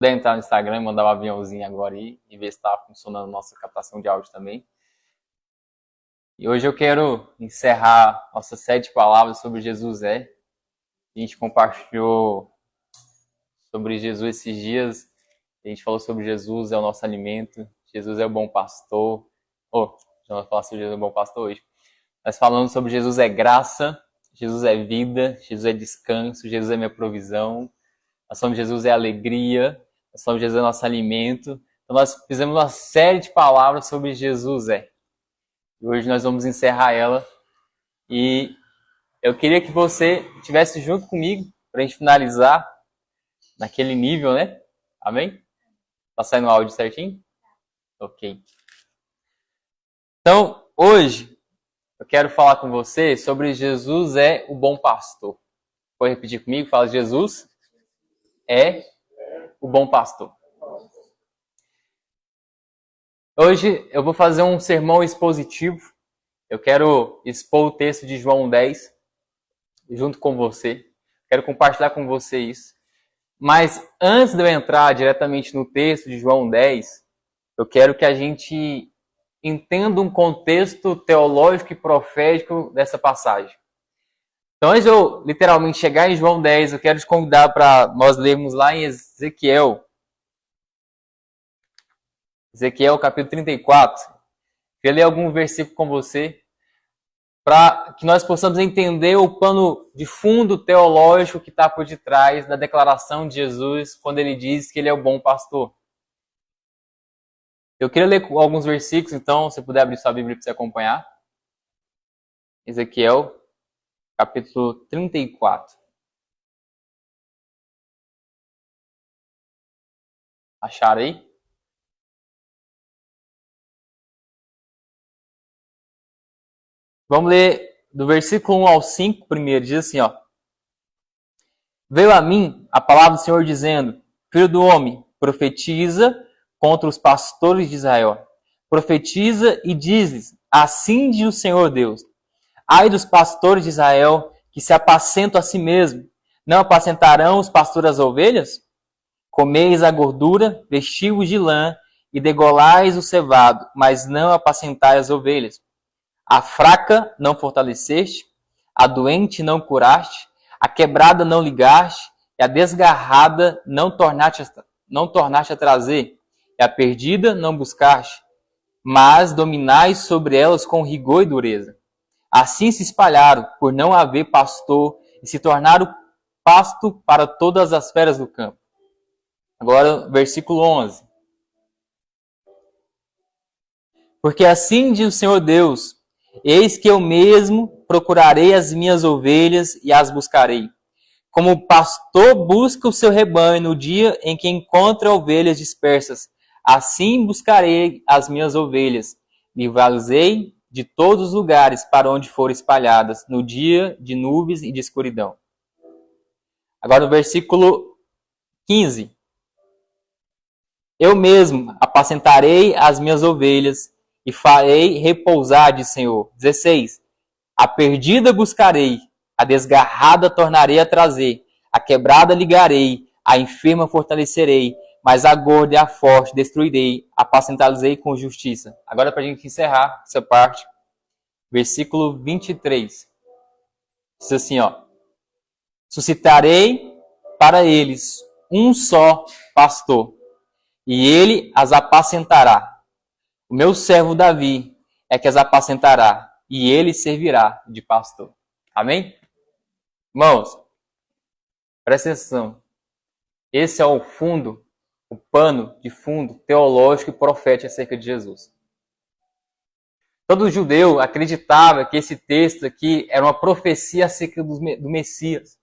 puder entrar no Instagram e mandar um aviãozinho agora aí e ver se está funcionando a nossa captação de áudio também. E hoje eu quero encerrar nossas 7 palavras sobre Jesus A gente compartilhou sobre Jesus esses dias. A gente falou sobre Jesus é o nosso alimento, Jesus é o bom pastor. Já vamos falar sobre Jesus é o bom pastor hoje. Nós falamos sobre Jesus é graça, Jesus é vida, Jesus é descanso, Jesus é minha provisão. Nós falamos Jesus é alegria, nós falamos Jesus é nosso alimento. Então nós fizemos uma série de palavras sobre Jesus é. E hoje nós vamos encerrar ela. E eu queria que você estivesse junto comigo para a gente finalizar naquele nível, né? Amém? Tá saindo o áudio certinho? Ok. Então, hoje, eu quero falar com você sobre Jesus é o bom pastor. Pode repetir comigo? Fala, Jesus é o bom pastor. Hoje eu vou fazer um sermão expositivo. Eu quero expor o texto de João 10 junto com você. Quero compartilhar com você isso. Mas antes de eu entrar diretamente no texto de João 10, eu quero que a gente entenda um contexto teológico e profético dessa passagem. Então, antes de eu literalmente chegar em João 10, eu quero te convidar para nós lermos lá em Ezequiel capítulo 34. Eu queria ler algum versículo com você, para que nós possamos entender o pano de fundo teológico que está por detrás da declaração de Jesus quando ele diz que ele é o bom pastor. Eu queria ler alguns versículos, então, se você puder abrir sua Bíblia para você acompanhar. Ezequiel, capítulo 34. Acharam aí? Vamos ler do versículo 1 ao 5 primeiro. Diz assim, ó. Veio a mim a palavra do Senhor dizendo, filho do homem, profetiza contra os pastores de Israel. Profetiza e diz-lhes, assim diz o Senhor Deus. Ai dos pastores de Israel que se apacentam a si mesmos. Não apacentarão os pastores as ovelhas? Comeis a gordura, vestivos de lã e degolais o cevado, mas não apacentai as ovelhas. A fraca não fortaleceste, a doente não curaste, a quebrada não ligaste, e a desgarrada não tornaste a trazer, e a perdida não buscaste, mas dominais sobre elas com rigor e dureza. Assim se espalharam, por não haver pastor, e se tornaram pasto para todas as feras do campo. Agora, versículo 11. Porque assim diz o Senhor Deus, eis que eu mesmo procurarei as minhas ovelhas e as buscarei. Como o pastor busca o seu rebanho no dia em que encontra ovelhas dispersas, assim buscarei as minhas ovelhas. Livrá-los-ei de todos os lugares para onde forem espalhadas, no dia de nuvens e de escuridão. Agora o versículo 15. Eu mesmo apacentarei as minhas ovelhas e farei repousar, diz o Senhor. 16. A perdida buscarei, a desgarrada tornarei a trazer, a quebrada ligarei, a enferma fortalecerei, mas a gorda e a forte destruirei, apacentá-los-ei com justiça. Agora, para a gente encerrar essa parte, versículo 23. Diz assim, ó. Suscitarei para eles um só pastor, e ele as apacentará. O meu servo Davi é que as apacentará, e ele servirá de pastor. Amém? Irmãos, presta atenção. Esse é o fundo, o pano de fundo teológico e profético acerca de Jesus. Todo judeu acreditava que esse texto aqui era uma profecia acerca do Messias.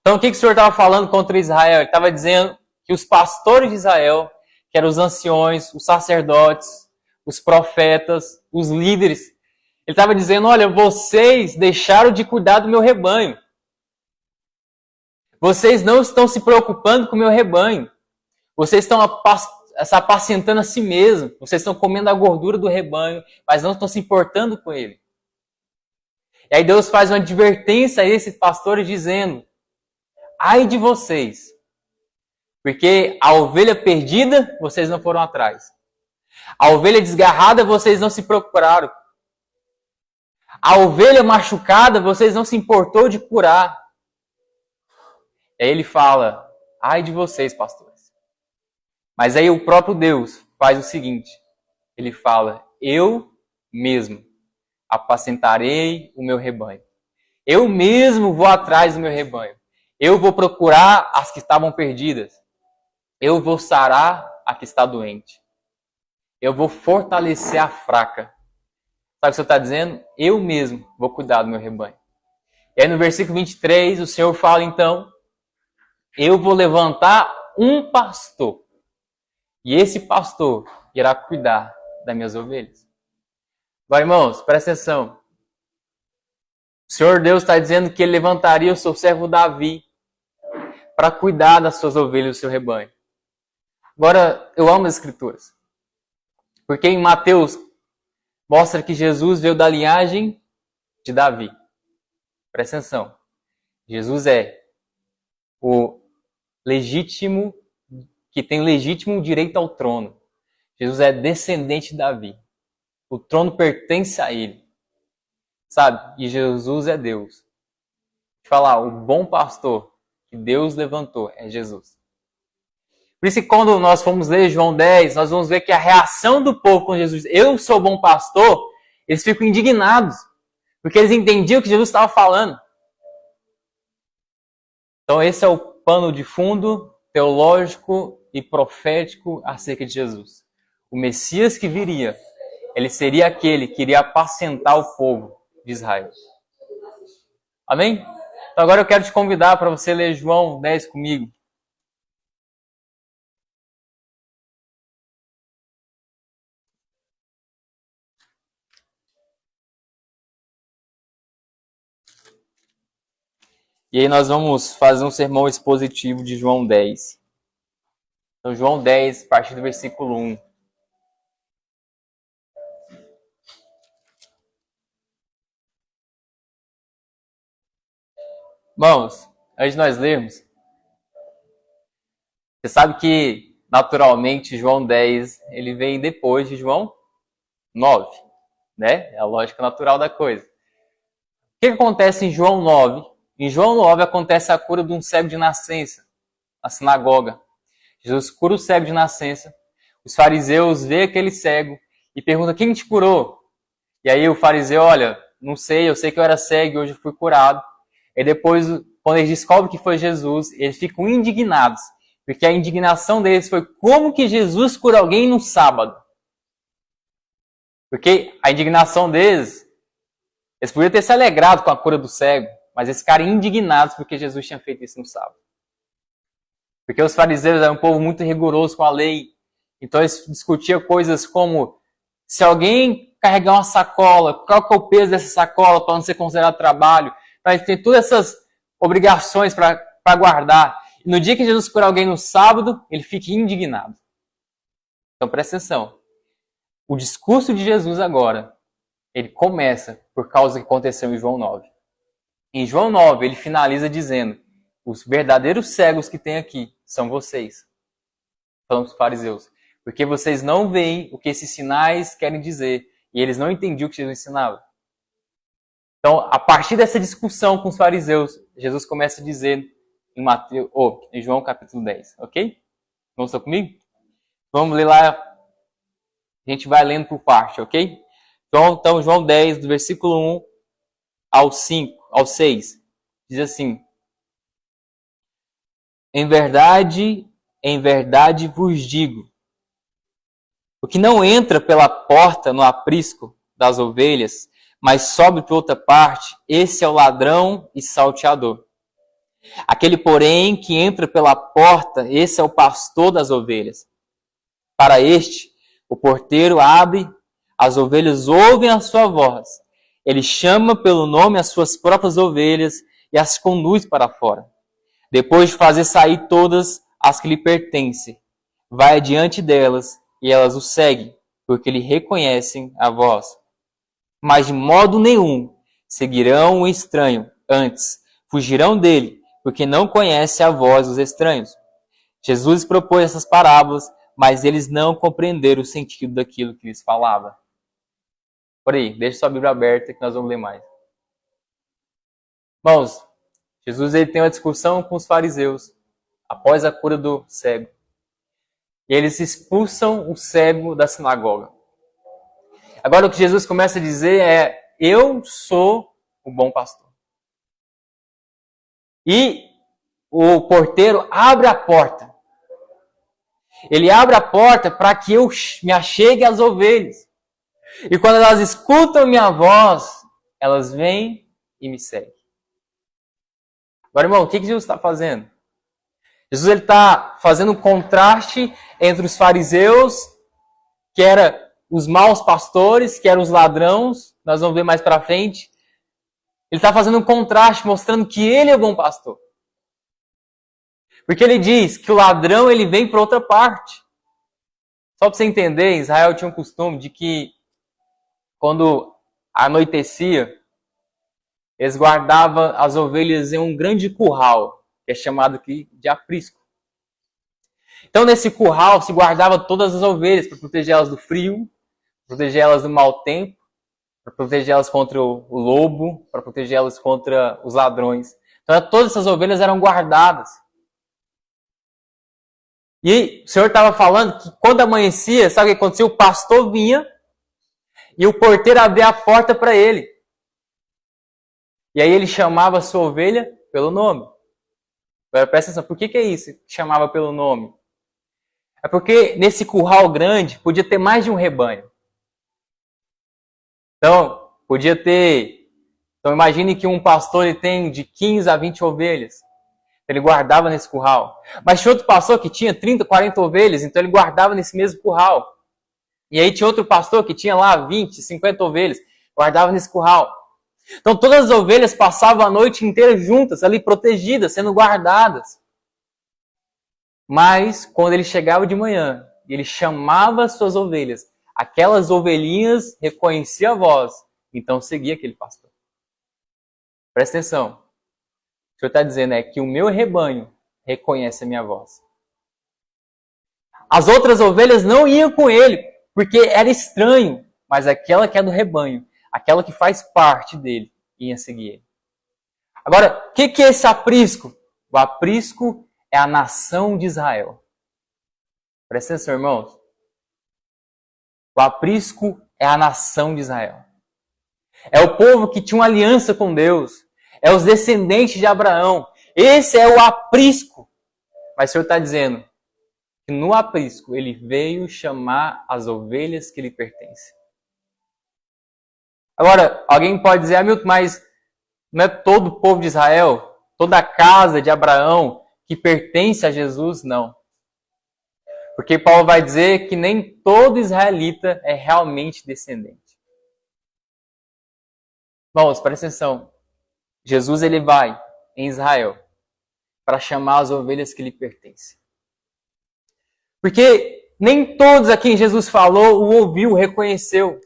Então, o que o Senhor estava falando contra Israel? Ele estava dizendo que os pastores de Israel, que eram os anciões, os sacerdotes, os profetas, os líderes, ele estava dizendo, olha, vocês deixaram de cuidar do meu rebanho. Vocês não estão se preocupando com o meu rebanho. Vocês estão apacentando a si mesmos. Vocês estão comendo a gordura do rebanho, mas não estão se importando com ele. E aí Deus faz uma advertência a esses pastores dizendo, ai de vocês, Porque a ovelha perdida, vocês não foram atrás. A ovelha desgarrada, vocês não se procuraram. A ovelha machucada, vocês não se importou de curar. Aí ele fala, ai de vocês, pastores. Mas aí o próprio Deus faz o seguinte, ele fala, eu mesmo apacentarei o meu rebanho. Eu mesmo vou atrás do meu rebanho. Eu vou procurar as que estavam perdidas. Eu vou sarar a que está doente. Eu vou fortalecer a fraca. Sabe o que o Senhor está dizendo? Eu mesmo vou cuidar do meu rebanho. E aí no versículo 23, o Senhor fala então, eu vou levantar um pastor. E esse pastor irá cuidar das minhas ovelhas. Agora, irmãos, presta atenção. O Senhor Deus está dizendo que Ele levantaria o seu servo Davi para cuidar das suas ovelhas e do seu rebanho. Agora, eu amo as Escrituras. Porque em Mateus mostra que Jesus veio da linhagem de Davi. Presta atenção. Jesus é o legítimo, que tem legítimo direito ao trono. Jesus é descendente de Davi. O trono pertence a ele. Sabe? E Jesus é Deus. Falar, o bom pastor que Deus levantou é Jesus. Por isso que quando nós fomos ler João 10, nós vamos ver que a reação do povo quando Jesus diz, eu sou bom pastor, eles ficam indignados. Porque eles entendiam o que Jesus estava falando. Então esse é o pano de fundo teológico e profético acerca de Jesus. O Messias que viria, ele seria aquele que iria apacentar o povo de Israel. Amém? Então agora eu quero te convidar para você ler João 10 comigo. E aí nós vamos fazer um sermão expositivo de João 10. Então João 10, a partir do versículo 1. Irmãos, antes de nós lermos, você sabe que naturalmente João 10 ele vem depois de João 9, né? É a lógica natural da coisa. O que acontece em João 9? Em João 9 acontece a cura de um cego de nascença, na sinagoga. Jesus cura o cego de nascença. Os fariseus veem aquele cego e perguntam, quem te curou? E aí o fariseu, olha, não sei, eu sei que eu era cego e hoje eu fui curado. E depois, quando eles descobrem que foi Jesus, eles ficam indignados. Porque a indignação deles foi como que Jesus cura alguém no sábado? Porque a indignação deles, eles podiam ter se alegrado com a cura do cego, mas eles ficaram indignados porque Jesus tinha feito isso no sábado. Porque os fariseus eram um povo muito rigoroso com a lei. Então eles discutiam coisas como, se alguém carregar uma sacola, qual que é o peso dessa sacola para não ser considerado trabalho? Então eles têm todas essas obrigações para guardar. E no dia que Jesus cura alguém no sábado, ele fica indignado. Então presta atenção. O discurso de Jesus agora, ele começa por causa do que aconteceu em João 9. Em João 9, ele finaliza dizendo, os verdadeiros cegos que tem aqui são vocês. Falando para os fariseus. Porque vocês não veem o que esses sinais querem dizer. E eles não entendiam o que Jesus ensinava. Então, a partir dessa discussão com os fariseus, Jesus começa a dizer em João capítulo 10. Ok? Vamos estar comigo? Vamos ler lá. A gente vai lendo por parte, ok? Então, João 10, do versículo 1 ao 6, diz assim, em verdade vos digo, o que não entra pela porta no aprisco das ovelhas, mas sobe por outra parte, esse é o ladrão e salteador. Aquele, porém, que entra pela porta, esse é o pastor das ovelhas. Para este, o porteiro abre, as ovelhas ouvem a sua voz. Ele chama pelo nome as suas próprias ovelhas e as conduz para fora. Depois de fazer sair todas as que lhe pertencem, vai adiante delas e elas o seguem, porque lhe reconhecem a voz. Mas de modo nenhum seguirão o estranho, antes fugirão dele, porque não conhece a voz dos estranhos. Jesus propôs essas parábolas, mas eles não compreenderam o sentido daquilo que eles falavam. Por aí, deixa sua Bíblia aberta que nós vamos ler mais. Irmãos, Jesus ele tem uma discussão com os fariseus após a cura do cego. E eles expulsam o cego da sinagoga. Agora o que Jesus começa a dizer é: eu sou o bom pastor. E o porteiro abre a porta. Ele abre a porta para que eu me achegue às ovelhas. E quando elas escutam minha voz, elas vêm e me seguem. Agora, irmão, o que Jesus está fazendo? Jesus está fazendo um contraste entre os fariseus, que eram os maus pastores, que eram os ladrões, nós vamos ver mais para frente. Ele está fazendo um contraste, mostrando que ele é o bom pastor. Porque ele diz que o ladrão ele vem para outra parte. Só para você entender, Israel tinha um costume de que quando anoitecia, eles guardavam as ovelhas em um grande curral, que é chamado aqui de aprisco. Então nesse curral se guardava todas as ovelhas para proteger elas do frio, proteger elas do mau tempo, para proteger elas contra o lobo, para proteger elas contra os ladrões. Então todas essas ovelhas eram guardadas. E o Senhor estava falando que quando amanhecia, sabe o que acontecia? O pastor vinha e o porteiro abria a porta para ele. E aí ele chamava a sua ovelha pelo nome. Agora presta atenção, por que é isso? Chamava pelo nome. É porque nesse curral grande podia ter mais de um rebanho. Então, podia ter... Então imagine que um pastor ele tem de 15 a 20 ovelhas. Ele guardava nesse curral. Mas tinha outro pastor que tinha 30, 40 ovelhas, então ele guardava nesse mesmo curral. E aí tinha outro pastor que tinha lá 20, 50 ovelhas, guardava nesse curral. Então todas as ovelhas passavam a noite inteira juntas, ali protegidas, sendo guardadas. Mas quando ele chegava de manhã, ele chamava as suas ovelhas, aquelas ovelhinhas reconheciam a voz, então seguia aquele pastor. Presta atenção. O que o Senhor está dizendo é que o meu rebanho reconhece a minha voz. As outras ovelhas não iam com ele, porque era estranho, mas aquela que é do rebanho, aquela que faz parte dele, ia seguir ele. Agora, o que é esse aprisco? O aprisco é a nação de Israel. Presta atenção, irmãos. O aprisco é a nação de Israel. É o povo que tinha uma aliança com Deus. É os descendentes de Abraão. Esse é o aprisco. Mas o Senhor está dizendo que no aprisco ele veio chamar as ovelhas que lhe pertencem. Agora, alguém pode dizer, Milton, mas não é todo o povo de Israel, toda a casa de Abraão que pertence a Jesus? Não. Porque Paulo vai dizer que nem todo israelita é realmente descendente. Vamos, presta atenção. Jesus ele vai em Israel para chamar as ovelhas que lhe pertencem. Porque nem todos a quem Jesus falou o ouviu, o reconheceu.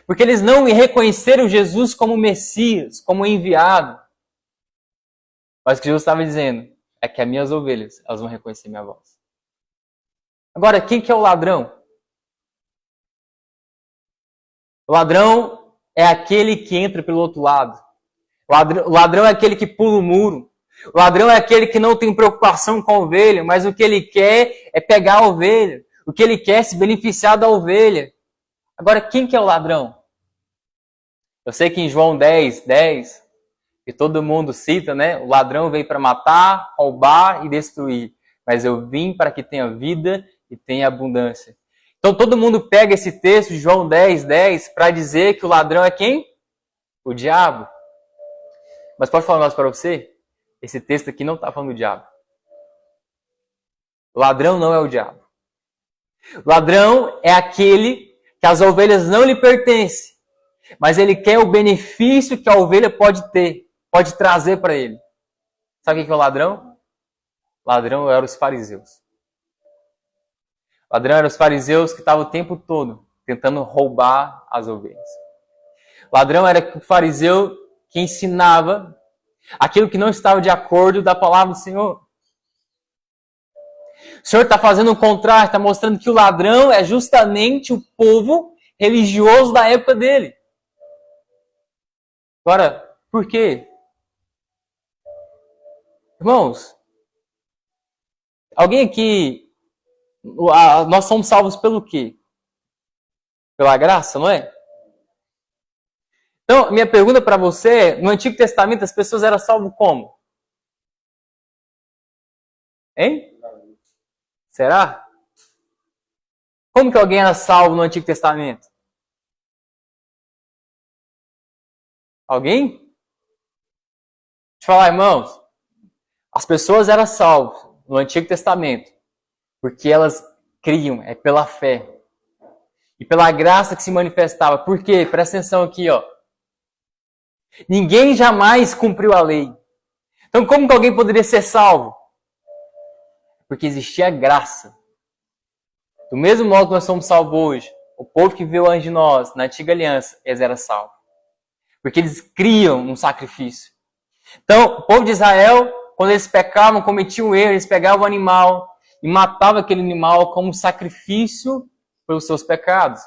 Porque eles não reconheceram Jesus como Messias, como enviado. Mas o que Jesus estava dizendo é que as minhas ovelhas, elas vão reconhecer minha voz. Agora, quem que é o ladrão? O ladrão é aquele que entra pelo outro lado. O ladrão é aquele que pula o muro. O ladrão é aquele que não tem preocupação com a ovelha, mas o que ele quer é pegar a ovelha. O que ele quer é se beneficiar da ovelha. Agora, quem que é o ladrão? Eu sei que em João 10, que todo mundo cita, né? O ladrão veio para matar, roubar e destruir. Mas eu vim para que tenha vida e tenha abundância. Então todo mundo pega esse texto de João 10, para dizer que o ladrão é quem? O diabo. Mas pode falar um negócio para você? Esse texto aqui não está falando do diabo. O ladrão não é o diabo. O ladrão é aquele que as ovelhas não lhe pertencem, mas ele quer o benefício que a ovelha pode ter, pode trazer para ele. Sabe o que é o ladrão? O ladrão eram os fariseus. O ladrão eram os fariseus que estavam o tempo todo tentando roubar as ovelhas. O ladrão era o fariseu que ensinava aquilo que não estava de acordo da palavra do Senhor. O Senhor está fazendo um contraste, está mostrando que o ladrão é justamente o povo religioso da época dele. Agora, por quê? Irmãos, alguém aqui, nós somos salvos pelo quê? Pela graça, não é? Então, minha pergunta para você é, no Antigo Testamento as pessoas eram salvas como? Hein? Será? Como que alguém era salvo no Antigo Testamento? Alguém? Deixa eu falar, irmãos. As pessoas eram salvas no Antigo Testamento porque elas criam, é pela fé. E pela graça que se manifestava. Por quê? Presta atenção aqui, ó. Ninguém jamais cumpriu a lei. Então como que alguém poderia ser salvo? Porque existia graça. Do mesmo modo que nós somos salvos hoje, o povo que viu antes de nós, na antiga aliança, eles eram salvos. Porque eles criam um sacrifício. Então, o povo de Israel, quando eles pecavam, cometiam um erro, eles pegavam o animal e matavam aquele animal como sacrifício pelos seus pecados.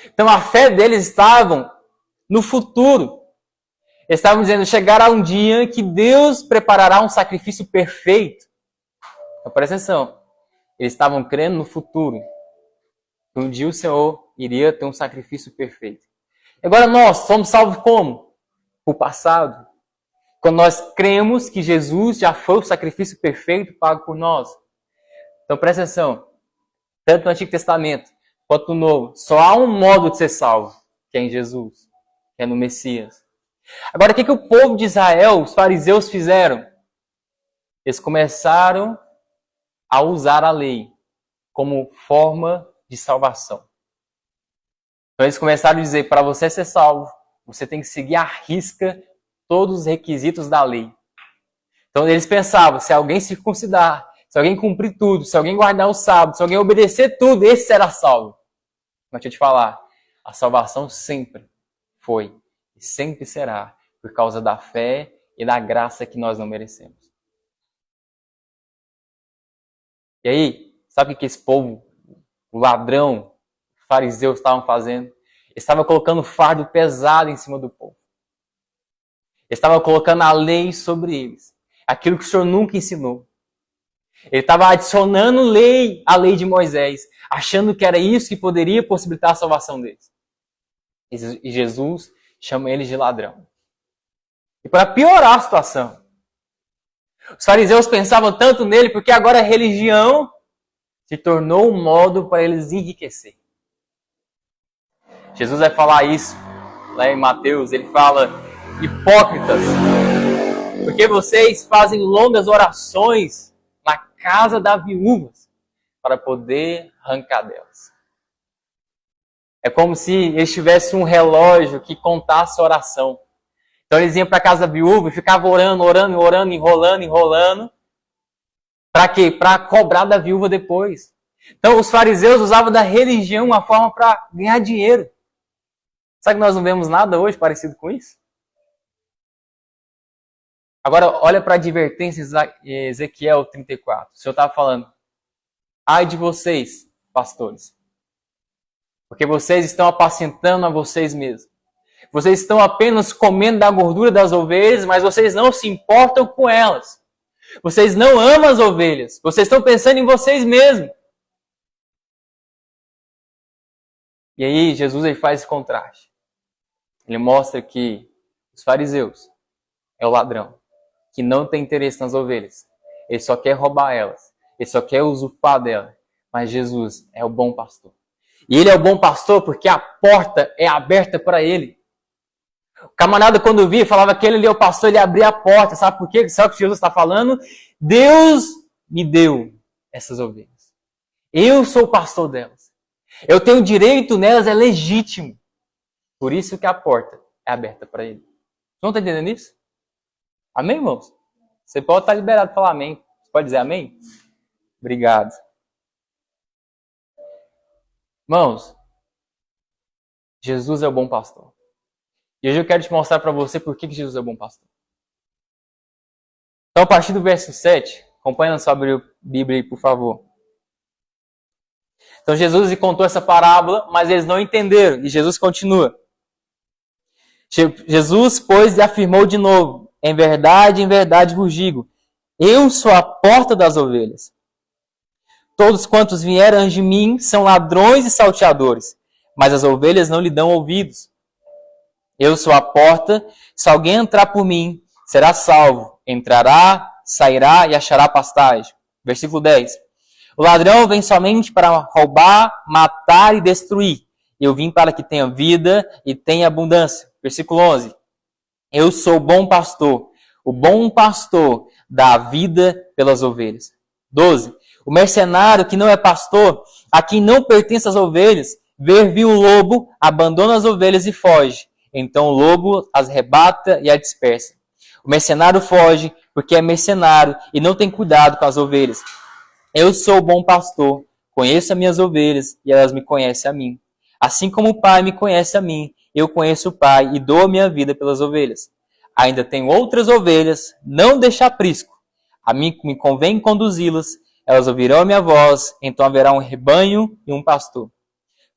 Então, a fé deles estava no futuro. Eles estavam dizendo, chegará um dia que Deus preparará um sacrifício perfeito. Então, presta atenção. Eles estavam crendo no futuro. Que um dia o Senhor iria ter um sacrifício perfeito. Agora nós somos salvos como? Por passado. Quando nós cremos que Jesus já foi o sacrifício perfeito pago por nós. Então presta atenção. Tanto no Antigo Testamento quanto no Novo. Só há um modo de ser salvo. Que é em Jesus. Que é no Messias. Agora o que o povo de Israel, os fariseus fizeram? Eles começaram a usar a lei como forma de salvação. Então eles começaram a dizer, para você ser salvo, você tem que seguir à risca todos os requisitos da lei. Então eles pensavam, se alguém circuncidar, se alguém cumprir tudo, se alguém guardar o sábado, se alguém obedecer tudo, esse será salvo. Mas deixa eu te falar, a salvação sempre foi e sempre será por causa da fé e da graça que nós não merecemos. E aí, sabe o que esse povo, o ladrão, os fariseus estavam fazendo? Eles estavam colocando fardo pesado em cima do povo. Eles estavam colocando a lei sobre eles. Aquilo que o Senhor nunca ensinou. Ele estava adicionando lei à lei de Moisés, achando que era isso que poderia possibilitar a salvação deles. E Jesus chama eles de ladrão. E para piorar a situação, os fariseus pensavam tanto nele porque agora a religião se tornou um modo para eles enriquecer. Jesus vai falar isso lá em Mateus. Ele fala, hipócritas, porque vocês fazem longas orações na casa das viúvas para poder arrancar delas. É como se eles tivessem um relógio que contasse a oração. Então eles iam para a casa da viúva e ficavam orando, enrolando. Para quê? Para cobrar da viúva depois. Então os fariseus usavam da religião uma forma para ganhar dinheiro. Sabe que nós não vemos nada hoje parecido com isso? Agora olha para a advertência em Ezequiel 34. O Senhor estava falando, ai de vocês, pastores, porque vocês estão apacentando a vocês mesmos. Vocês estão apenas comendo da gordura das ovelhas, mas vocês não se importam com elas. Vocês não amam as ovelhas. Vocês estão pensando em vocês mesmos. E aí Jesus ele faz esse contraste. Ele mostra que os fariseus é o ladrão, que não tem interesse nas ovelhas. Ele só quer roubar elas. Ele só quer usurpar delas. Mas Jesus é o bom pastor. E ele é o bom pastor porque a porta é aberta para ele. O camarada, quando via, falava que ele ali é o pastor, ele abria a porta. Sabe por quê? Sabe o que Jesus está falando? Deus me deu essas ovelhas. Eu sou o pastor delas. Eu tenho direito nelas, é legítimo. Por isso que a porta é aberta para ele. Você não está entendendo isso? Amém, irmãos? Você pode estar liberado para falar amém. Você pode dizer amém? Obrigado. Irmãos, Jesus é o bom pastor. E hoje eu quero te mostrar para você por que Jesus é o bom pastor. Então, a partir do verso 7, Acompanha na sua Bíblia aí, por favor. Então Jesus lhe contou essa parábola, mas eles não entenderam. E Jesus continua. Jesus, pois, lhe afirmou de novo: em verdade vos digo, eu sou a porta das ovelhas. Todos quantos vieram antes de mim são ladrões e salteadores, mas as ovelhas não lhe dão ouvidos. Eu sou a porta, se alguém entrar por mim, será salvo. Entrará, sairá e achará pastagem. Versículo 10. O ladrão vem somente para roubar, matar e destruir. Eu vim para que tenha vida e tenha abundância. Versículo 11. Eu sou o bom pastor. O bom pastor dá a vida pelas ovelhas. 12. O mercenário que não é pastor, a quem não pertence as ovelhas, viu o lobo, abandona as ovelhas e foge. Então o lobo as arrebata e as dispersa. O mercenário foge porque é mercenário e não tem cuidado com as ovelhas. Eu sou o bom pastor, conheço as minhas ovelhas e elas me conhecem a mim. Assim como o Pai me conhece a mim, eu conheço o Pai e dou a minha vida pelas ovelhas. Ainda tenho outras ovelhas, não deixe aprisco. A mim me convém conduzi-las, elas ouvirão a minha voz, então haverá um rebanho e um pastor.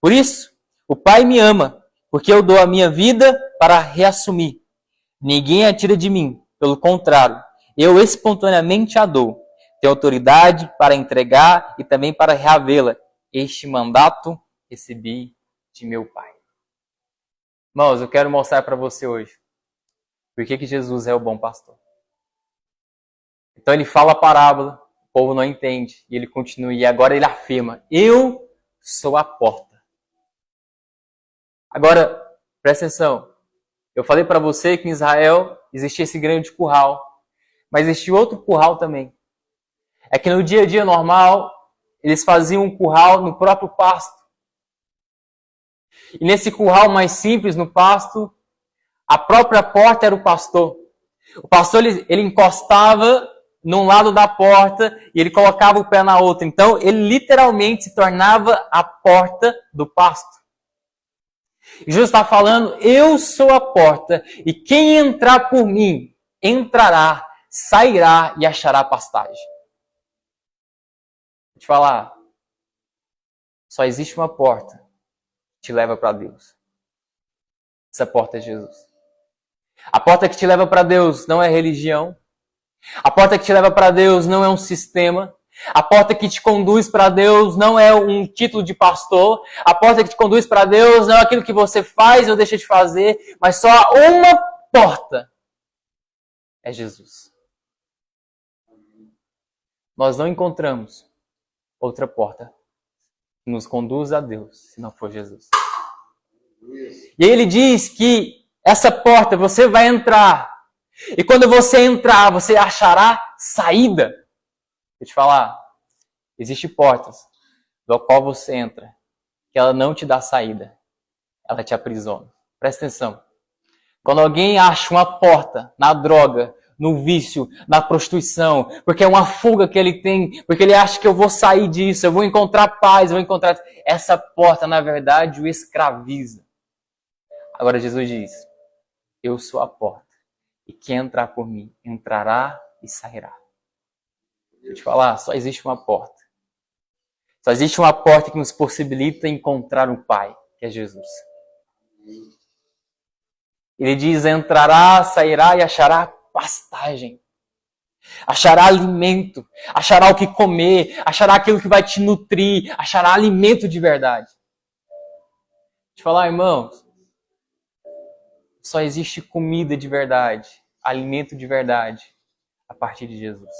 Por isso, o Pai me ama, porque eu dou a minha vida para reassumir. Ninguém a tira de mim, pelo contrário, eu espontaneamente a dou. Tenho autoridade para entregar e também para reavê-la. Este mandato recebi de meu Pai. Irmãos, eu quero mostrar para você hoje por que Jesus é o bom pastor. Então ele fala a parábola, o povo não entende, e ele continua, e agora ele afirma, eu sou a porta. Agora, presta atenção, eu falei para você que em Israel existia esse grande curral, mas existia outro curral também. É que no dia a dia normal, eles faziam um curral no próprio pasto. E nesse curral mais simples, no pasto, a própria porta era o pastor. O pastor ele encostava num lado da porta e ele colocava o pé na outra. Então, ele literalmente se tornava a porta do pasto. E Jesus está falando, eu sou a porta e quem entrar por mim, entrará, sairá e achará pastagem. Vou te falar, só existe uma porta que te leva para Deus. Essa porta é Jesus. A porta que te leva para Deus não é religião. A porta que te leva para Deus não é um sistema. A porta que te conduz para Deus não é um título de pastor. A porta que te conduz para Deus não é aquilo que você faz ou deixa de fazer, mas só uma porta. É Jesus. Nós não encontramos outra porta que nos conduz a Deus, se não for Jesus. E ele diz que essa porta você vai entrar. E quando você entrar, você achará saída. Vou te falar, existem portas do qual você entra, que ela não te dá saída. Ela te aprisiona. Presta atenção. Quando alguém acha uma porta na droga, no vício, na prostituição, porque é uma fuga que ele tem, porque ele acha que eu vou sair disso, eu vou encontrar paz, eu vou encontrar... Essa porta, na verdade, o escraviza. Agora Jesus diz, eu sou a porta, e quem entrar por mim, entrará e sairá. Deixa eu te falar, só existe uma porta. Só existe uma porta que nos possibilita encontrar o Pai, que é Jesus. Ele diz, entrará, sairá e achará pastagem. Achará alimento, achará o que comer, achará aquilo que vai te nutrir, achará alimento de verdade. Deixa eu te falar, irmãos, só existe comida de verdade, alimento de verdade, a partir de Jesus.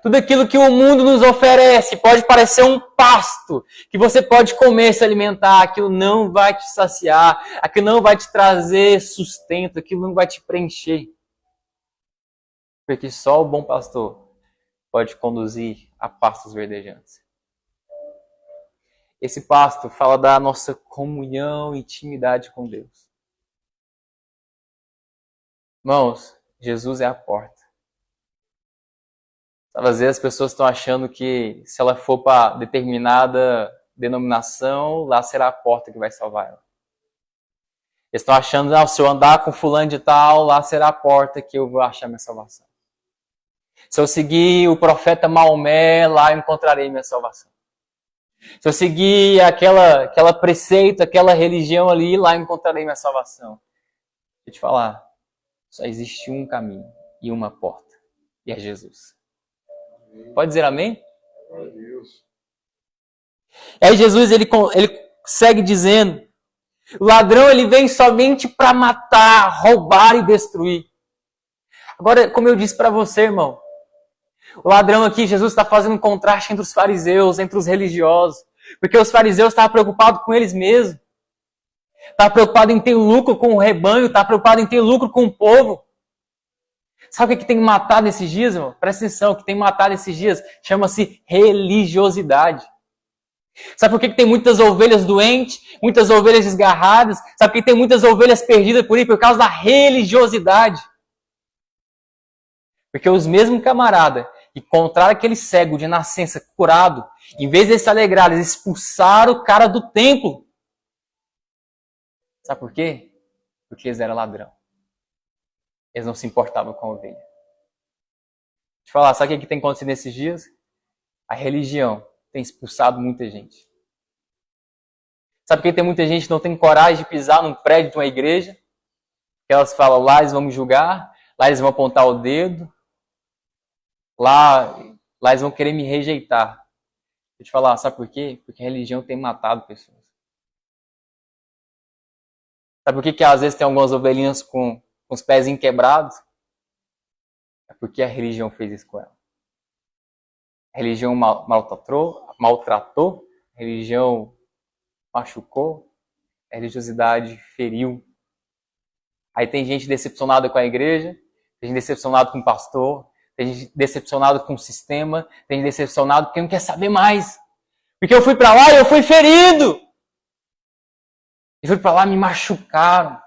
Tudo aquilo que o mundo nos oferece pode parecer um pasto que você pode comer, se alimentar. Aquilo não vai te saciar, aquilo não vai te trazer sustento, aquilo não vai te preencher. Porque só o bom pastor pode conduzir a pastos verdejantes. Esse pasto fala da nossa comunhão e intimidade com Deus. Irmãos, Jesus é a porta. Às vezes as pessoas estão achando que se ela for para determinada denominação, lá será a porta que vai salvar ela. Eles estão achando, se eu andar com fulano de tal, lá será a porta que eu vou achar minha salvação. Se eu seguir o profeta Maomé, lá eu encontrarei minha salvação. Se eu seguir aquela preceito, aquela religião ali, lá eu encontrarei minha salvação. Deixa eu te falar, só existe um caminho e uma porta, e é Jesus. Pode dizer amém? E aí Jesus ele segue dizendo, o ladrão ele vem somente para matar, roubar e destruir. Agora, como eu disse para você, irmão, o ladrão aqui, Jesus está fazendo um contraste entre os fariseus, entre os religiosos. Porque os fariseus estavam preocupados com eles mesmos. Estavam preocupados em ter lucro com o rebanho, estavam preocupados em ter lucro com o povo. Sabe o que tem matado esses dias, irmão? Presta atenção, o que tem matado esses dias chama-se religiosidade. Sabe por que tem muitas ovelhas doentes, muitas ovelhas desgarradas? Sabe por que tem muitas ovelhas perdidas por aí? Por causa da religiosidade. Porque os mesmos camaradas que encontraram aquele cego de nascença curado, em vez de se alegrar, eles expulsaram o cara do templo. Sabe por quê? Porque eles eram ladrão. Eles não se importavam com a ovelha. Deixa eu falar, sabe o que tem acontecido nesses dias? A religião tem expulsado muita gente. Sabe por que tem muita gente que não tem coragem de pisar num prédio de uma igreja? Porque elas falam, lá eles vão me julgar, lá eles vão apontar o dedo, lá eles vão querer me rejeitar. Deixa eu te falar, sabe por quê? Porque a religião tem matado pessoas. Sabe por que às vezes tem algumas ovelhinhas com os pezinhos quebrados? É porque a religião fez isso com ela. A religião maltratou, a religião machucou, a religiosidade feriu. Aí tem gente decepcionada com a igreja, tem gente decepcionada com o pastor, tem gente decepcionado com o sistema, tem gente decepcionado porque não quer saber mais. Porque eu fui para lá e eu fui ferido. Eu fui para lá e me machucaram.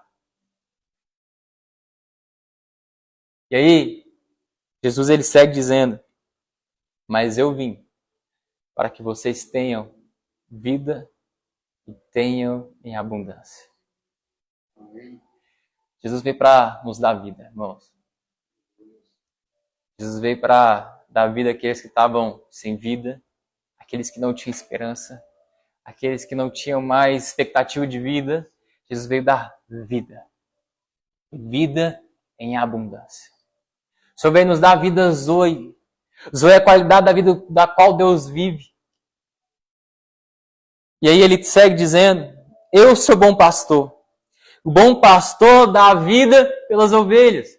E aí, Jesus ele segue dizendo, mas eu vim para que vocês tenham vida e tenham em abundância. Jesus veio para nos dar vida, irmãos. Jesus veio para dar vida àqueles que estavam sem vida, aqueles que não tinham esperança, aqueles que não tinham mais expectativa de vida. Jesus veio dar vida. Vida em abundância. O Senhor veio nos dar a vida Zoe. Zoe é a qualidade da vida da qual Deus vive. E aí ele segue dizendo, eu sou bom pastor. O bom pastor dá a vida pelas ovelhas.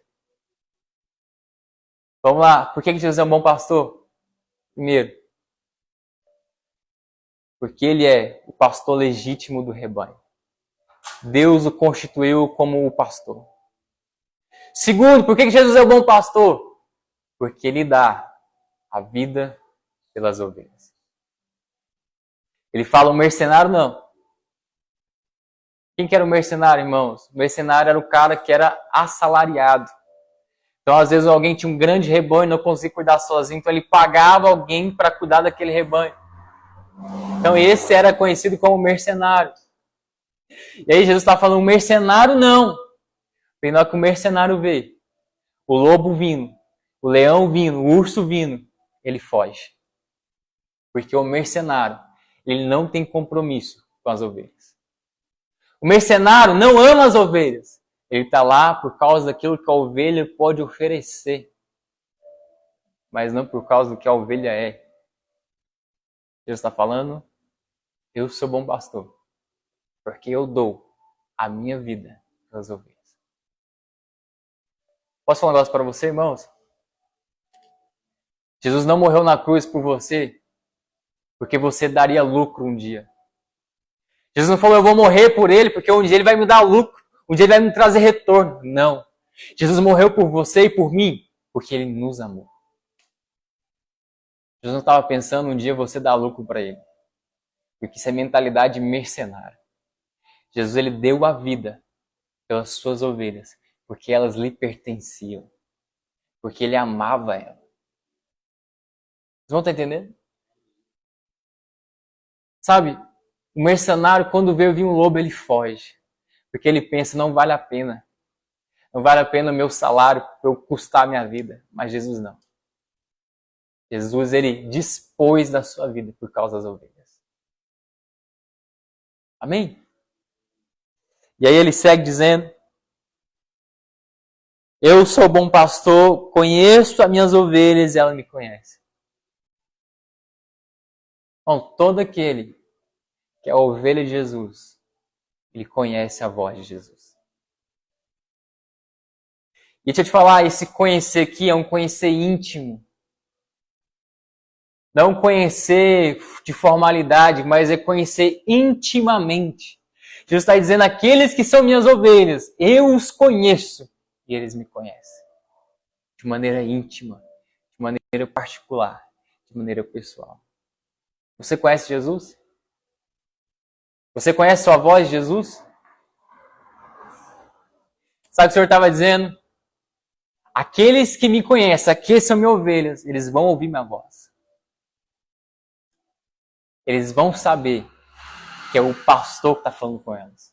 Vamos lá, por que Jesus é um bom pastor? Primeiro, porque ele é o pastor legítimo do rebanho. Deus o constituiu como o pastor. Segundo, por que Jesus é o bom pastor? Porque ele dá a vida pelas ovelhas. Ele fala um mercenário, não. Quem que era o mercenário, irmãos? O mercenário era o cara que era assalariado. Então, às vezes, alguém tinha um grande rebanho e não conseguia cuidar sozinho, então ele pagava alguém para cuidar daquele rebanho. Então, esse era conhecido como mercenário. E aí, Jesus está falando, mercenário não. Porque na hora que o mercenário vê o lobo vindo, o leão vindo, o urso vindo, ele foge. Porque o mercenário, ele não tem compromisso com as ovelhas. O mercenário não ama as ovelhas. Ele está lá por causa daquilo que a ovelha pode oferecer. Mas não por causa do que a ovelha é. Jesus está falando, eu sou bom pastor. Porque eu dou a minha vida pelas ovelhas. Posso falar um negócio para você, irmãos? Jesus não morreu na cruz por você, porque você daria lucro um dia. Jesus não falou, eu vou morrer por ele, porque um dia ele vai me dar lucro. Um dia ele vai me trazer retorno. Não. Jesus morreu por você e por mim, porque ele nos amou. Jesus não estava pensando um dia você dar lucro para ele. Porque isso é mentalidade mercenária. Jesus ele deu a vida pelas suas ovelhas, porque elas lhe pertenciam. Porque ele amava elas. Vocês vão estar entendendo? Sabe, o mercenário, quando vê vir um lobo, ele foge. Porque ele pensa, não vale a pena. Não vale a pena o meu salário para eu custar a minha vida. Mas Jesus não. Jesus, ele dispôs da sua vida por causa das ovelhas. Amém? E aí ele segue dizendo: eu sou o bom pastor, conheço as minhas ovelhas e ela me conhece. Bom, todo aquele que é a ovelha de Jesus, ele conhece a voz de Jesus. E deixa eu te falar, esse conhecer aqui é um conhecer íntimo. Não conhecer de formalidade, mas é conhecer intimamente. Jesus está dizendo, aqueles que são minhas ovelhas, eu os conheço e eles me conhecem. De maneira íntima, de maneira particular, de maneira pessoal. Você conhece Jesus? Você conhece sua voz de Jesus? Sabe o que o Senhor estava dizendo? Aqueles que me conhecem, aqueles são minhas ovelhas, eles vão ouvir minha voz. Eles vão saber que é o pastor que está falando com elas.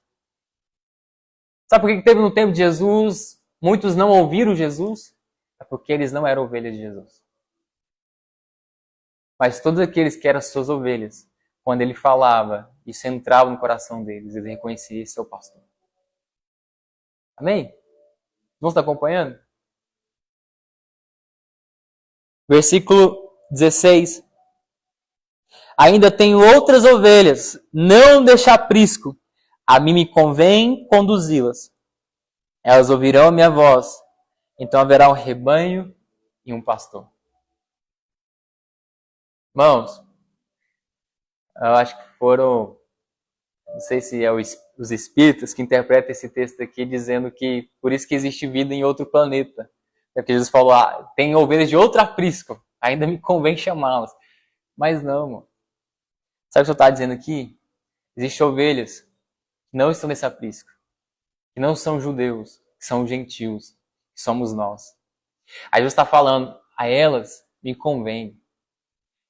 Sabe por que teve no tempo de Jesus, muitos não ouviram Jesus? É porque eles não eram ovelhas de Jesus. Mas todos aqueles que eram suas ovelhas, quando ele falava, isso entrava no coração deles, eles reconheciam esse seu pastor. Amém? Não está acompanhando? Versículo 16. Ainda tenho outras ovelhas, não deixa aprisco. A mim me convém conduzi-las. Elas ouvirão a minha voz. Então haverá um rebanho e um pastor. Irmãos, eu acho que foram, não sei se é os espíritos que interpretam esse texto aqui dizendo que por isso que existe vida em outro planeta. É porque Jesus falou, tem ovelhas de outro aprisco, ainda me convém chamá-las. Mas não, mano. Sabe o que o Senhor está dizendo aqui? Existem ovelhas que não estão nesse aprisco, que não são judeus, que são gentios, que somos nós. Aí Jesus está falando, a elas me convém.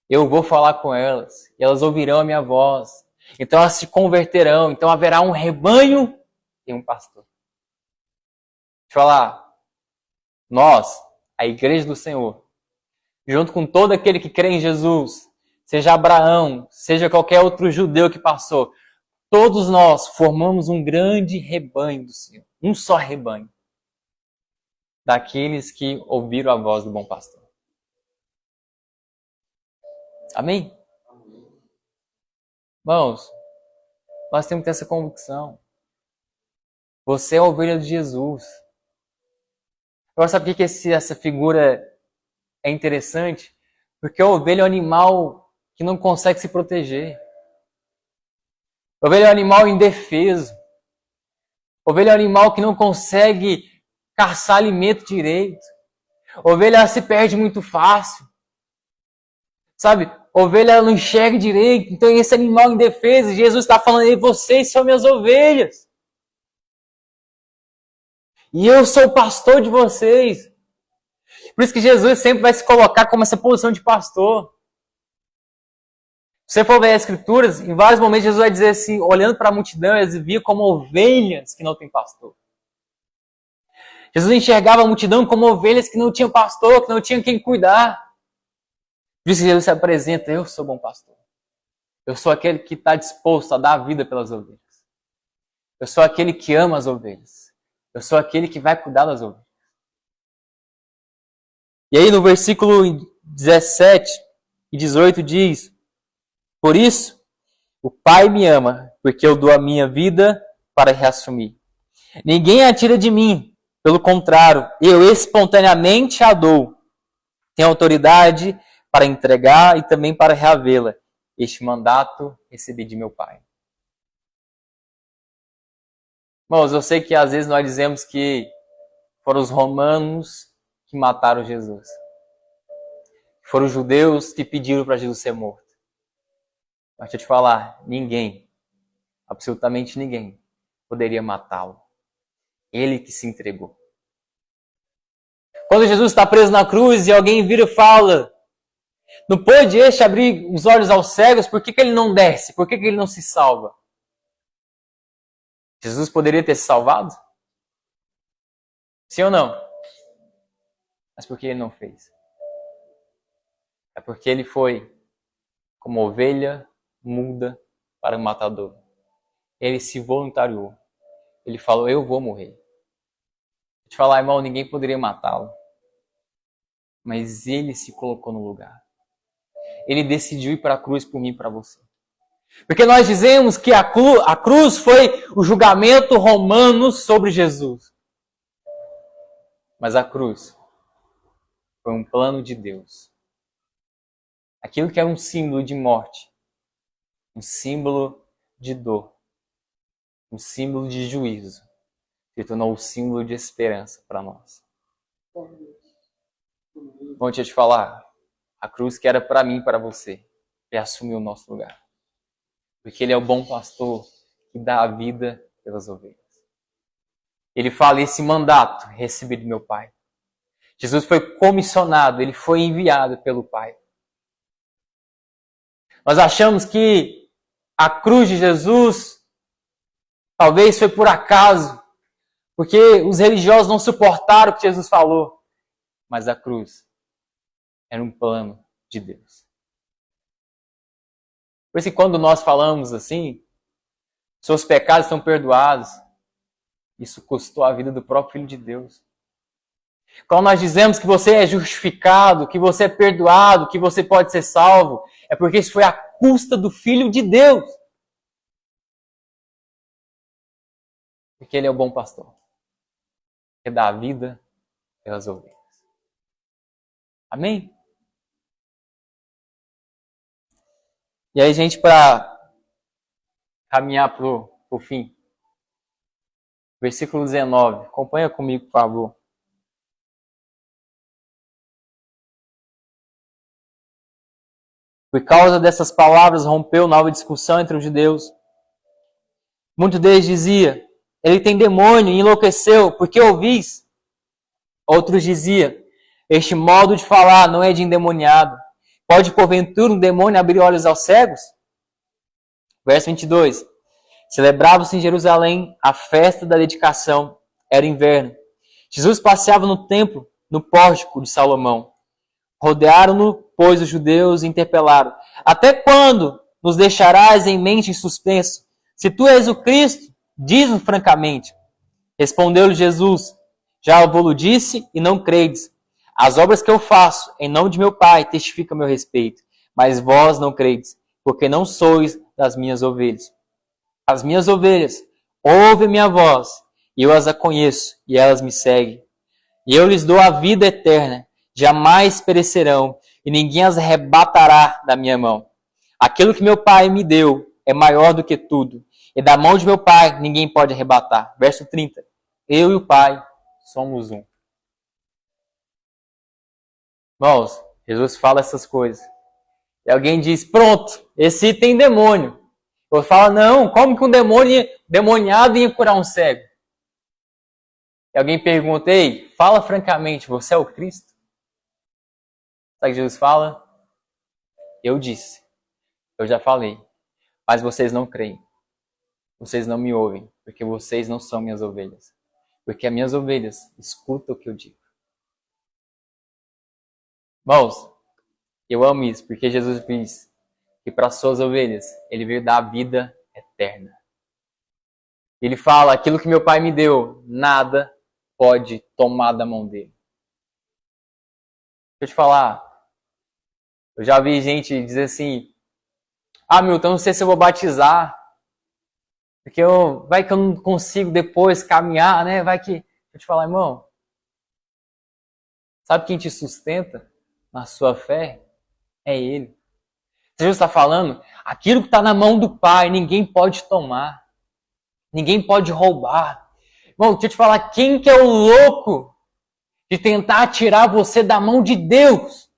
Eu vou falar com elas, e elas ouvirão a minha voz. Então elas se converterão, então haverá um rebanho e um pastor. Deixa eu falar, nós, a igreja do Senhor, junto com todo aquele que crê em Jesus, seja Abraão, seja qualquer outro judeu que passou, todos nós formamos um grande rebanho do Senhor, um só rebanho, daqueles que ouviram a voz do bom pastor. Amém? Irmãos, nós temos que ter essa convicção. Você é a ovelha de Jesus. Agora, sabe por que essa figura é interessante? Porque a ovelha é um animal que não consegue se proteger. A ovelha é um animal indefeso. A ovelha é um animal que não consegue caçar alimento direito. A ovelha se perde muito fácil. Sabe? A ovelha não enxerga direito. Então esse animal indefeso, Jesus está falando, ei, vocês são minhas ovelhas. E eu sou o pastor de vocês. Por isso que Jesus sempre vai se colocar como essa posição de pastor. Se você for ver as Escrituras, em vários momentos Jesus vai dizer assim, olhando para a multidão, eles viam como ovelhas que não têm pastor. Jesus enxergava a multidão como ovelhas que não tinham pastor, que não tinham quem cuidar. Por isso que Jesus se apresenta, eu sou bom pastor. Eu sou aquele que está disposto a dar a vida pelas ovelhas. Eu sou aquele que ama as ovelhas. Eu sou aquele que vai cuidar das ovelhas. E aí no versículo 17 e 18 diz, por isso, o Pai me ama, porque eu dou a minha vida para reassumir. Ninguém a tira de mim, pelo contrário, eu espontaneamente a dou. Tenho autoridade para entregar e também para reavê-la. Este mandato recebi de meu Pai. Irmãos, eu sei que às vezes nós dizemos que foram os romanos que mataram Jesus. Foram os judeus que pediram para Jesus ser morto. Mas deixa eu te falar, ninguém, absolutamente ninguém, poderia matá-lo. Ele que se entregou. Quando Jesus está preso na cruz e alguém vira e fala, não pode este abrir os olhos aos cegos, por que ele não desce? Por que ele não se salva? Jesus poderia ter se salvado? Sim ou não? Mas por que ele não fez? É porque ele foi como ovelha muda para o matador. Ele se voluntariou. Ele falou, eu vou morrer. Vou te falar, irmão, ninguém poderia matá-lo. Mas ele se colocou no lugar. Ele decidiu ir para a cruz por mim e para você. Porque nós dizemos que a cruz foi o julgamento romano sobre Jesus. Mas a cruz foi um plano de Deus. Aquilo que era um símbolo de morte, um símbolo de dor, um símbolo de juízo, se tornou um símbolo de esperança para nós. Bom, deixa eu te falar, a cruz que era para mim e para você, ele assumiu o nosso lugar. Porque ele é o bom pastor que dá a vida pelas ovelhas. Ele fala, esse mandato recebi do meu Pai. Jesus foi comissionado, ele foi enviado pelo Pai. Nós achamos que a cruz de Jesus talvez foi por acaso, porque os religiosos não suportaram o que Jesus falou. Mas a cruz era um plano de Deus. Por isso que quando nós falamos assim, seus pecados estão perdoados, isso custou a vida do próprio Filho de Deus. Quando nós dizemos que você é justificado, que você é perdoado, que você pode ser salvo, é porque isso foi a custa do Filho de Deus. Porque ele é o bom pastor, que dá a vida pelas ovelhas. Amém? E aí, gente, para caminhar para o fim. Versículo 19. Acompanha comigo, por favor. Por causa dessas palavras, rompeu nova discussão entre os judeus. Muitos deles diziam, ele tem demônio e enlouqueceu, por que ouvis? Outros diziam, este modo de falar não é de endemoniado. Pode, porventura, um demônio abrir olhos aos cegos? Verso 22. Celebrava-se em Jerusalém a festa da dedicação. Era inverno. Jesus passeava no templo, no pórtico de Salomão. Rodearam-no, pois, os judeus e interpelaram. Até quando nos deixarás em mente em suspenso? Se tu és o Cristo, diz-o francamente. Respondeu-lhe Jesus, já eu vou-lo disse e não credes. As obras que eu faço em nome de meu Pai testificam a meu respeito, mas vós não credes, porque não sois das minhas ovelhas. As minhas ovelhas ouvem minha voz, e eu as conheço, e elas me seguem. E eu lhes dou a vida eterna, jamais perecerão, e ninguém as arrebatará da minha mão. Aquilo que meu Pai me deu é maior do que tudo, e da mão de meu Pai ninguém pode arrebatar. Verso 30. Eu e o Pai somos um. Irmãos, Jesus fala essas coisas. E alguém diz, pronto, esse tem demônio. Eu falo, não, como que um demoniado ia curar um cego? E alguém pergunta, ei, fala francamente, você é o Cristo? Sabe o que Jesus fala? Eu disse, eu já falei, mas vocês não creem. Vocês não me ouvem, porque vocês não são minhas ovelhas. Porque as minhas ovelhas escutam o que eu digo. Irmãos, eu amo isso, porque Jesus diz que para as suas ovelhas, ele veio dar a vida eterna. Ele fala, aquilo que meu Pai me deu, nada pode tomar da mão dele. Deixa eu te falar, eu já vi gente dizer assim, Milton, não sei se eu vou batizar, porque vai que eu não consigo depois caminhar, né? Vai que... Deixa eu te falar, irmão, sabe quem te sustenta na sua fé? É Ele. Jesus está falando, aquilo que está na mão do Pai, ninguém pode tomar. Ninguém pode roubar. Irmão, deixa eu te falar, quem que é o louco de tentar tirar você da mão de Deus?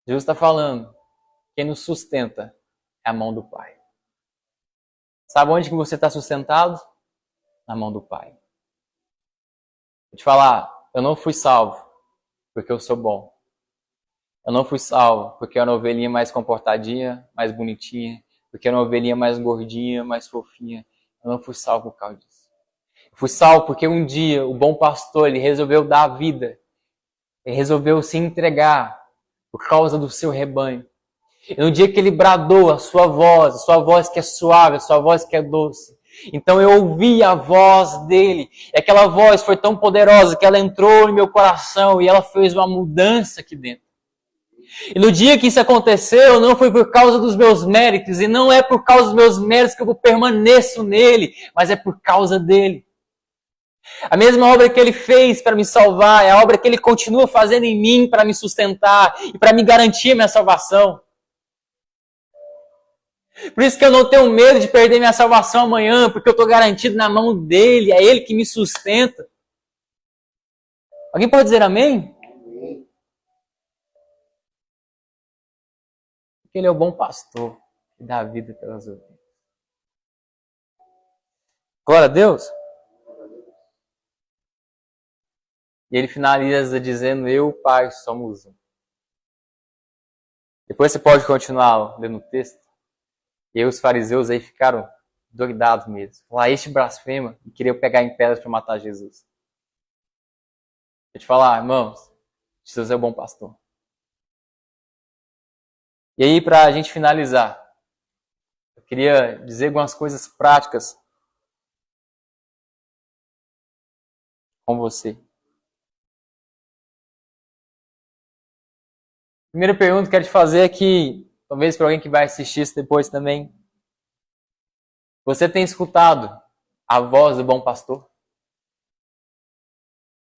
Jesus está falando, quem nos sustenta é a mão do Pai. Sabe onde que você está sustentado? Na mão do Pai. Vou te falar, eu não fui salvo porque eu sou bom. Eu não fui salvo porque eu era uma ovelhinha mais comportadinha, mais bonitinha, porque eu era uma ovelhinha mais gordinha, mais fofinha. Eu não fui salvo por causa disso. Eu fui salvo porque um dia o bom pastor ele resolveu dar a vida Ele resolveu se entregar por causa do seu rebanho. E no dia que ele bradou a sua voz que é suave, a sua voz que é doce, então eu ouvi a voz dele. E aquela voz foi tão poderosa que ela entrou no meu coração e ela fez uma mudança aqui dentro. E no dia que isso aconteceu, não foi por causa dos meus méritos, e não é por causa dos meus méritos que eu permaneço nele, mas é por causa dele. A mesma obra que ele fez para me salvar é a obra que ele continua fazendo em mim para me sustentar e para me garantir a minha salvação. Por isso que eu não tenho medo de perder minha salvação amanhã, porque eu estou garantido na mão dele, é ele que me sustenta. Alguém pode dizer amém? Porque ele é o bom pastor que dá a vida pelas ovelhas. Glória a Deus. E ele finaliza dizendo, eu e o Pai somos um. Depois você pode continuar lendo o texto. E os fariseus aí ficaram doidados mesmo. Falar, este blasfema e queria pegar em pedras para matar Jesus. Vou te falar, irmãos, Jesus é o bom pastor. E aí, para a gente finalizar, eu queria dizer algumas coisas práticas com você. Primeira pergunta que eu quero te fazer é que, talvez para alguém que vai assistir isso depois também, você tem escutado a voz do bom pastor?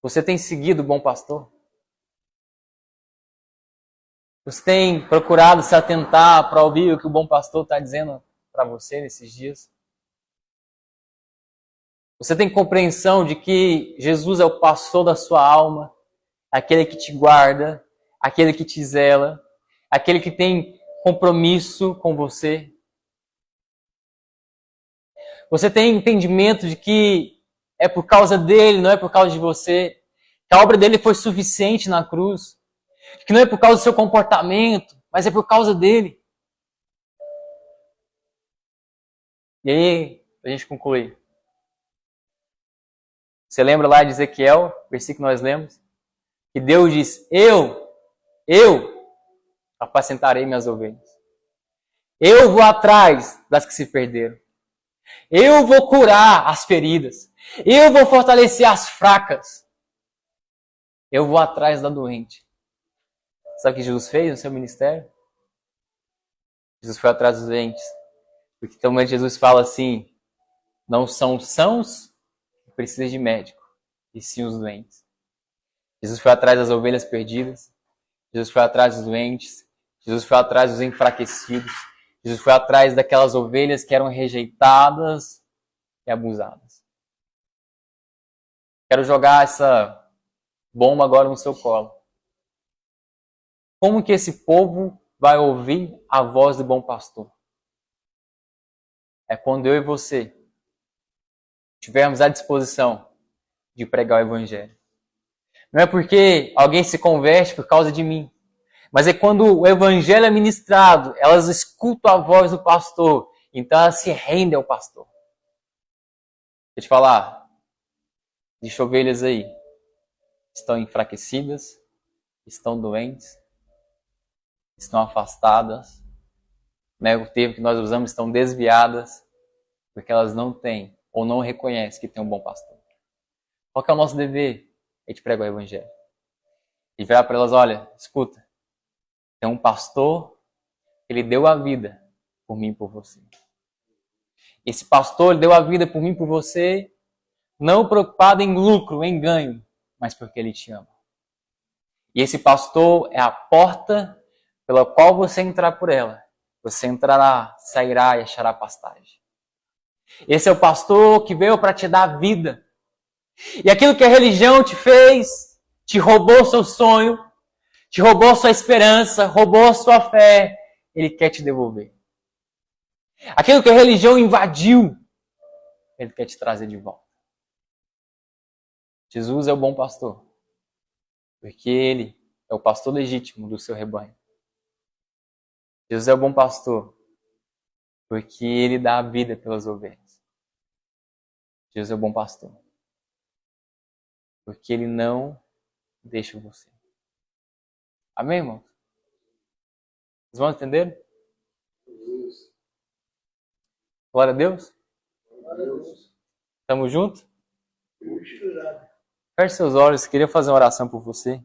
Você tem seguido o bom pastor? Você tem procurado se atentar para ouvir o que o bom pastor está dizendo para você nesses dias? Você tem compreensão de que Jesus é o pastor da sua alma, aquele que te guarda, aquele que te zela, aquele que tem compromisso com você? Você tem entendimento de que é por causa dele, não é por causa de você, que a obra dele foi suficiente na cruz, que não é por causa do seu comportamento, mas é por causa dele? E aí, a gente concluir. Você lembra lá de Ezequiel, versículo que nós lemos? Que Deus diz, eu apacentarei minhas ovelhas. Eu vou atrás das que se perderam. Eu vou curar as feridas. Eu vou fortalecer as fracas. Eu vou atrás da doente. Sabe o que Jesus fez no seu ministério? Jesus foi atrás dos doentes. Porque também Jesus fala assim, não são os sãos que precisam de médico, e sim os doentes. Jesus foi atrás das ovelhas perdidas. Jesus foi atrás dos doentes. Jesus foi atrás dos enfraquecidos. Jesus foi atrás daquelas ovelhas que eram rejeitadas e abusadas. Quero jogar essa bomba agora no seu colo. Como que esse povo vai ouvir a voz do bom pastor? É quando eu e você tivermos à disposição de pregar o evangelho. Não é porque alguém se converte por causa de mim, mas é quando o evangelho é ministrado, elas escutam a voz do pastor, então elas se rendem ao pastor. Deixa eu te falar, existe ovelhas aí, estão enfraquecidas, estão doentes, estão afastadas, né? O termo que nós usamos, estão desviadas, porque elas não têm ou não reconhecem que tem um bom pastor. Qual que é o nosso dever? A gente prega o evangelho. E virar para elas, olha, escuta, tem um pastor, ele deu a vida por mim e por você. Esse pastor ele deu a vida por mim e por você, não preocupado em lucro, em ganho, mas porque ele te ama. E esse pastor é a porta pela qual você entrar por ela. Você entrará, sairá e achará pastagem. Esse é o pastor que veio para te dar vida. E aquilo que a religião te fez, te roubou seu sonho, te roubou sua esperança, roubou sua fé, ele quer te devolver. Aquilo que a religião invadiu, ele quer te trazer de volta. Jesus é o bom pastor, porque ele é o pastor legítimo do seu rebanho. Jesus é o bom pastor, porque ele dá a vida pelas ovelhas. Jesus é o bom pastor, porque ele não deixa você. Amém, irmão? Vocês vão entender? Glória a Deus. Tamo junto? Feche seus olhos, queria fazer uma oração por você.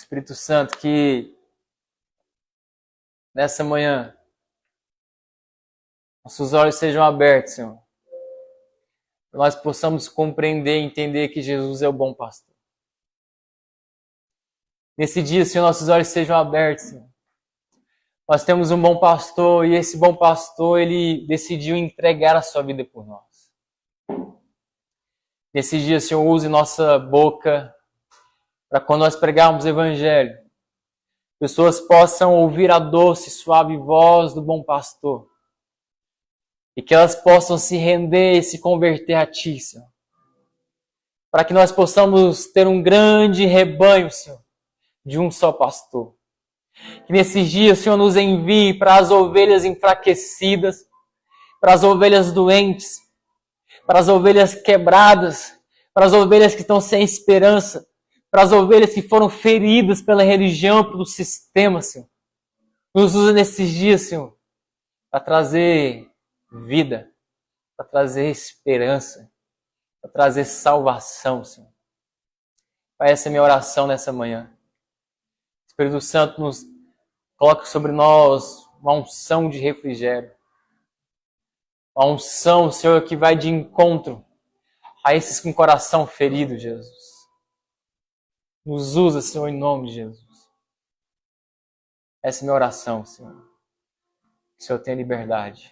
Espírito Santo, que nessa manhã nossos olhos sejam abertos, Senhor. Que nós possamos compreender e entender que Jesus é o bom pastor. Nesse dia, Senhor, nossos olhos sejam abertos, Senhor. Nós temos um bom pastor e esse bom pastor, ele decidiu entregar a sua vida por nós. Nesse dia, Senhor, use nossa boca para quando nós pregarmos o Evangelho, pessoas possam ouvir a doce e suave voz do bom pastor e que elas possam se render e se converter a Ti, Senhor. Para que nós possamos ter um grande rebanho, Senhor, de um só pastor. Que nesses dias, Senhor, nos envie para as ovelhas enfraquecidas, para as ovelhas doentes, para as ovelhas quebradas, para as ovelhas que estão sem esperança, para as ovelhas que foram feridas pela religião, pelo sistema, Senhor. Nos usa nesses dias, Senhor, para trazer vida, para trazer esperança, para trazer salvação, Senhor. Pai, essa é a minha oração nessa manhã. Espírito Santo, nos coloca sobre nós uma unção de refrigério. Uma unção, Senhor, que vai de encontro a esses com coração ferido, Jesus. Nos usa, Senhor, em nome de Jesus. Essa é a minha oração, Senhor. Que o Senhor tenha liberdade.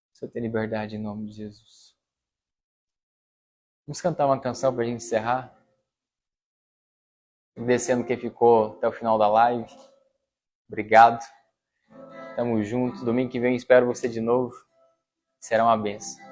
Que o Senhor tenha liberdade em nome de Jesus. Vamos cantar uma canção para a gente encerrar. Agradecendo quem ficou até o final da live. Obrigado. Tamo junto. Domingo que vem espero você de novo. Será uma bênção.